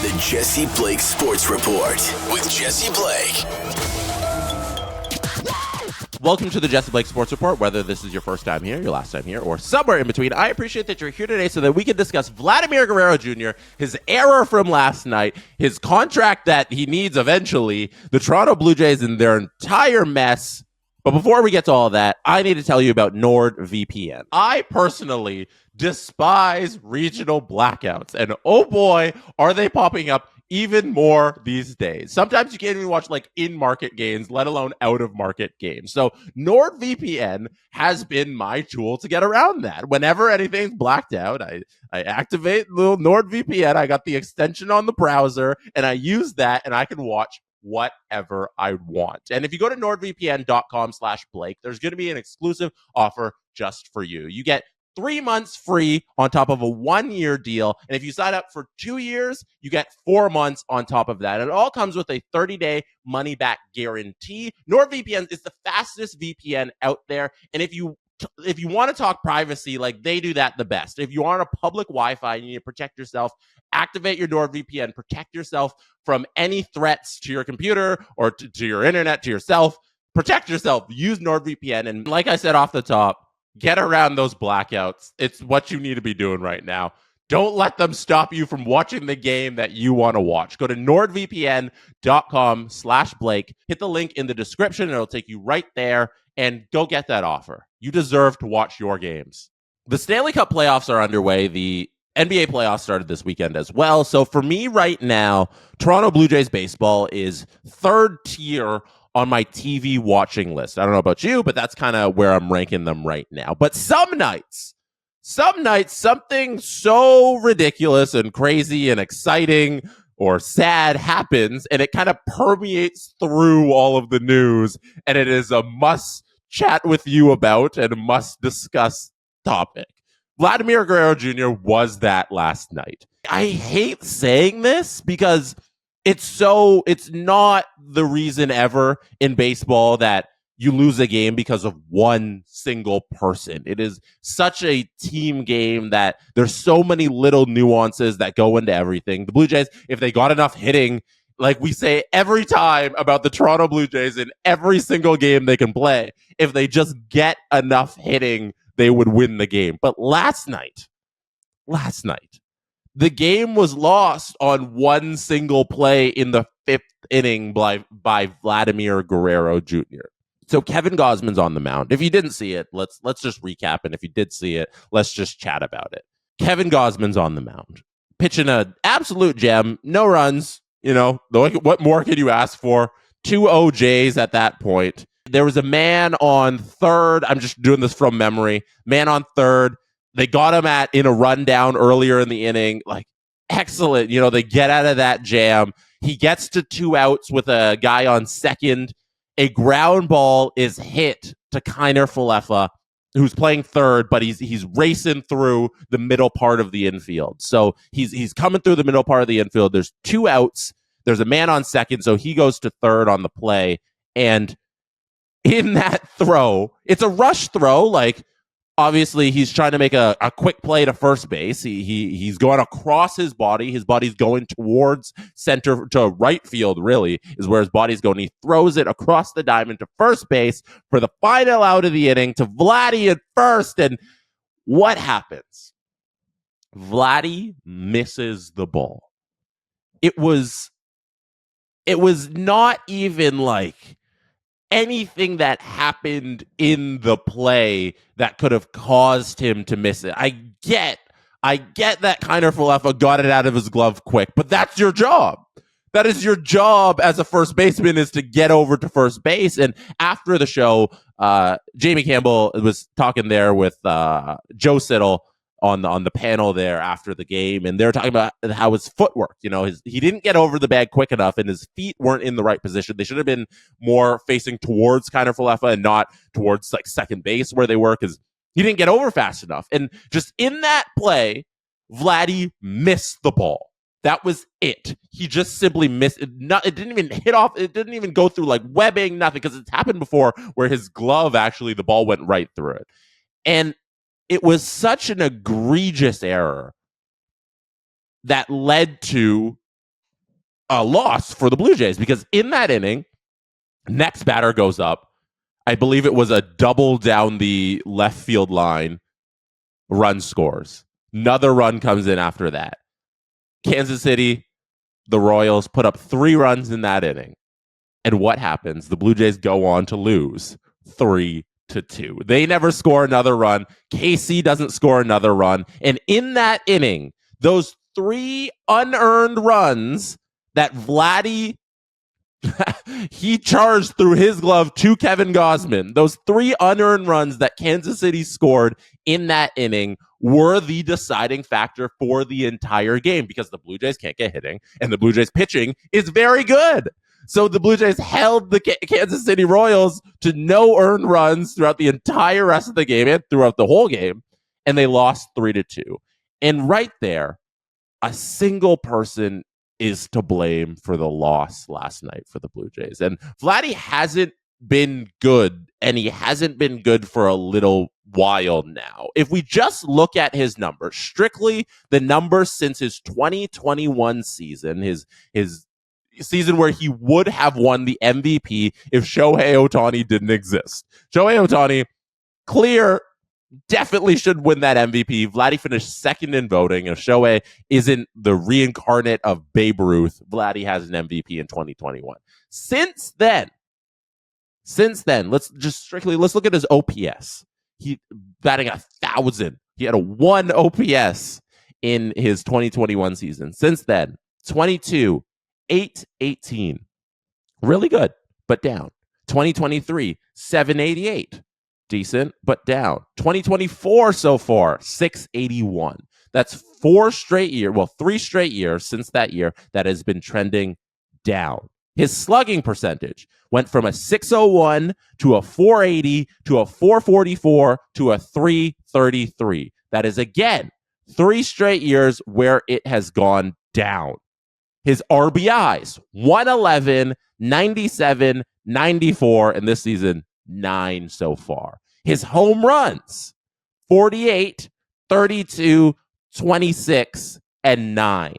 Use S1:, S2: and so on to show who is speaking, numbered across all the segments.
S1: The Jesse Blake Sports Report with Jesse Blake.
S2: Welcome to the Jesse Blake Sports Report. Whether this is your first time here, your last time here, or somewhere in between, I appreciate that you're here today so that we can discuss Vladimir Guerrero Jr., his error from last night, his contract that he needs eventually, the Toronto Blue Jays and their entire mess. But before we get to all of that, I need to tell you about NordVPN. I personally despise regional blackouts, and oh boy, are they popping up even more these days. Sometimes you can't even watch like in-market games, let alone out-of-market games. So NordVPN has been my tool to get around that. Whenever anything's blacked out, I activate little NordVPN. I got the extension on the browser, and I use that, and I can watch whatever I want. And if you go to nordvpn.com/Blake, there's going to be an exclusive offer just for you. You get 3 months free on top of a 1-year deal. And if you sign up for 2 years, you get 4 months on top of that. It all comes with a 30-day money-back guarantee. NordVPN is the fastest VPN out there. And if you want to talk privacy, like they do that the best. If you are on a public Wi-Fi and you need to protect yourself, activate your NordVPN. Protect yourself from any threats to your computer or to your internet, to yourself. Protect yourself. Use NordVPN. And like I said off the top, get around those blackouts. It's what you need to be doing right now. Don't let them stop you from watching the game that you want to watch. Go to nordvpn.com/Blake. Hit the link in the description. And it'll take you right there. And go get that offer. You deserve to watch your games. The Stanley Cup playoffs are underway. The NBA playoffs started this weekend as well. So for me right now, Toronto Blue Jays baseball is third tier on my TV watching list. I don't know about you, but that's kind of where I'm ranking them right now. But some nights, something so ridiculous and crazy and exciting or sad happens, and it kind of permeates through all of the news, and it is a must chat with you about and a must discuss topic. Vladimir Guerrero Jr. was that last night. I hate saying this because it's not the reason ever in baseball that you lose a game because of one single person. It is such a team game that there's so many little nuances that go into everything. The Blue Jays, if they got enough hitting, like we say every time about the Toronto Blue Jays in every single game they can play, if they just get enough hitting, they would win the game. But last night, the game was lost on one single play in the fifth inning by Vladimir Guerrero Jr. So Kevin Gausman's on the mound. If you didn't see it, let's just recap. And if you did see it, let's just chat about it. Kevin Gausman's on the mound, pitching an absolute gem. No runs. You know, what more could you ask for? 2 OJs at that point. There was a man on third. I'm just doing this from memory. Man on third. They got him in a rundown earlier in the inning. Like, excellent. You know, they get out of that jam. He gets to 2 outs with a guy on second. A ground ball is hit to Kiner Falefa, who's playing third, but he's racing through the middle part of the infield. So he's coming through the middle part of the infield. There's 2 outs. There's a man on second, so he goes to third on the play. And in that throw, it's a rush throw. Like, obviously, he's trying to make a quick play to first base. He's going across his body. His body's going towards center to right field, really, is where his body's going. He throws it across the diamond to first base for the final out of the inning to Vladdy at first. And what happens? Vladdy misses the ball. It was not even like anything that happened in the play that could have caused him to miss it. I get that Kiner Falefa got it out of his glove quick, but that's your job. That is your job as a first baseman, is to get over to first base. And after the show, Jamie Campbell was talking there with Joe Siddall on the panel there after the game, and they're talking about how his footwork, you know, he didn't get over the bag quick enough, and his feet weren't in the right position. They should have been more facing towards Kiner Falefa and not towards like second base where they were, because he didn't get over fast enough. And just in that play, Vladdy missed the ball. That was it. He just simply missed it. It didn't even hit off. It didn't even go through like webbing, nothing, because it's happened before where his glove, actually, the ball went right through it. And it was such an egregious error that led to a loss for the Blue Jays because in that inning, next batter goes up. I believe it was a double down the left field line, run scores. Another run comes in after that. Kansas City, the Royals put up 3 runs in that inning. And what happens? The Blue Jays go on to lose 3-2. They never score another run. KC doesn't score another run. And in that inning, those 3 unearned runs that Vladdy he charged through his glove to Kevin Gausman. Those 3 unearned runs that Kansas City scored in that inning were the deciding factor for the entire game because the Blue Jays can't get hitting and the Blue Jays pitching is very good. So the Blue Jays held the Kansas City Royals to no earned runs throughout the entire rest of the game and throughout the whole game, and they lost 3-2. And right there, a single person is to blame for the loss last night for the Blue Jays. And Vladdy hasn't been good, and he hasn't been good for a little while now. If we just look at his numbers, strictly the numbers since his 2021 season, his season where he would have won the MVP if Shohei Ohtani didn't exist. Shohei Ohtani, clear, definitely should win that MVP. Vladdy finished second in voting. If Shohei isn't the reincarnate of Babe Ruth, Vladdy has an MVP in 2021. Since then, let's look at his OPS. He batting 1,000. He had a 1 OPS in his 2021 season. Since then, 22, 818. Really good, but down. 2023, 788. Decent, but down. 2024 so far, 681. That's 3 straight years since that year that has been trending down. His slugging percentage went from a 601 to a 480 to a 444 to a 333. That is, again, 3 straight years where it has gone down. His RBIs, 111, 97, 94, and this season, 9 so far. His home runs, 48, 32, 26, and 9.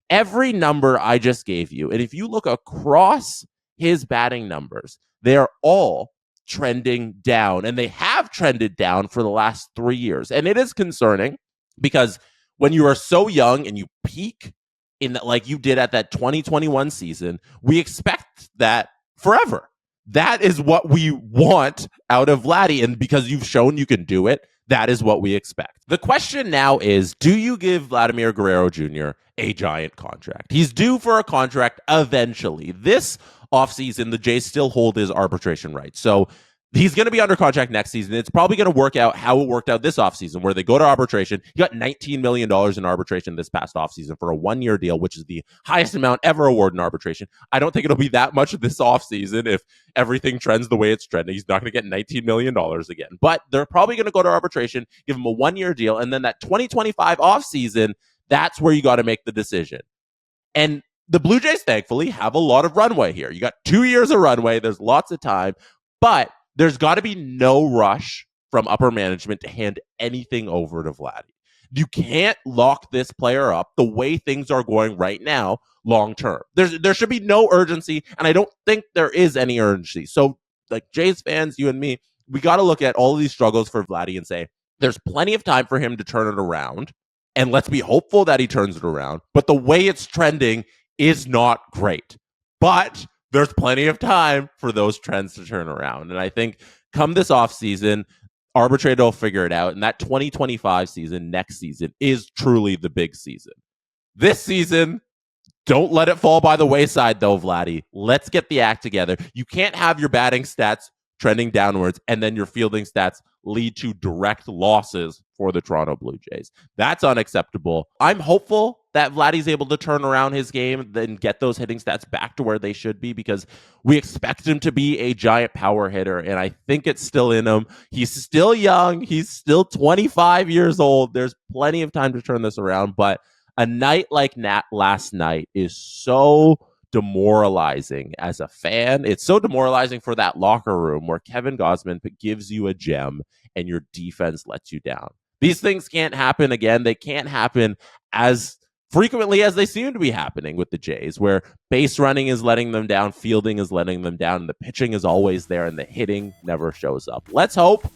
S2: Every number I just gave you, and if you look across his batting numbers, they're all trending down, and they have trended down for the last 3 years. And it is concerning because when you are so young and you peak in that, like you did at that 2021 season, we expect that forever. That is what we want out of Vladdy. And because you've shown you can do it, that is what we expect. The question now is, do you give Vladimir Guerrero Jr. a giant contract? He's due for a contract eventually. This offseason, the Jays still hold his arbitration rights. So he's going to be under contract next season. It's probably going to work out how it worked out this offseason, where they go to arbitration. He got $19 million in arbitration this past offseason for a 1-year deal, which is the highest amount ever awarded in arbitration. I don't think it'll be that much this offseason if everything trends the way it's trending. He's not going to get $19 million again. But they're probably going to go to arbitration, give him a 1-year deal, and then that 2025 offseason, that's where you got to make the decision. And the Blue Jays, thankfully, have a lot of runway here. You got 2 years of runway. There's lots of time. But there's got to be no rush from upper management to hand anything over to Vladdy. You can't lock this player up the way things are going right now long term. There should be no urgency, and I don't think there is any urgency. So, like Jays fans, you and me, we got to look at all of these struggles for Vladdy and say, there's plenty of time for him to turn it around, and let's be hopeful that he turns it around. But the way it's trending is not great. But there's plenty of time for those trends to turn around. And I think come this offseason, arbitrator will figure it out. And that 2025 season, next season, is truly the big season. This season, don't let it fall by the wayside, though, Vladdy. Let's get the act together. You can't have your batting stats trending downwards and then your fielding stats lead to direct losses for the Toronto Blue Jays. That's unacceptable. I'm hopeful that Vladdy's able to turn around his game and get those hitting stats back to where they should be, because we expect him to be a giant power hitter, and I think it's still in him. He's still young. He's still 25 years old. There's plenty of time to turn this around, but a night like last night is so demoralizing as a fan. It's so demoralizing for that locker room where Kevin Gausman gives you a gem and your defense lets you down. These things can't happen again. They can't happen as frequently as they seem to be happening with the Jays, where base running is letting them down, fielding is letting them down, and the pitching is always there, and the hitting never shows up. Let's hope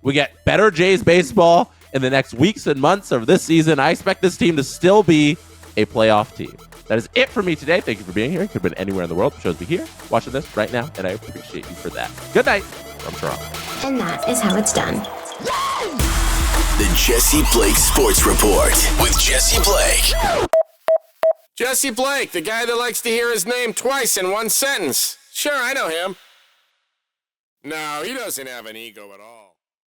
S2: we get better Jays baseball in the next weeks and months of this season. I expect this team to still be a playoff team. That is it for me today. Thank you for being here. You could have been anywhere in the world. The shows be here, watching this right now, and I appreciate you for that. Good night from Toronto.
S3: And that is how it's done.
S1: The Jesse Blake Sports Report with Jesse Blake.
S4: Jesse Blake, the guy that likes to hear his name twice in one sentence. Sure, I know him. No, he doesn't have an ego at all.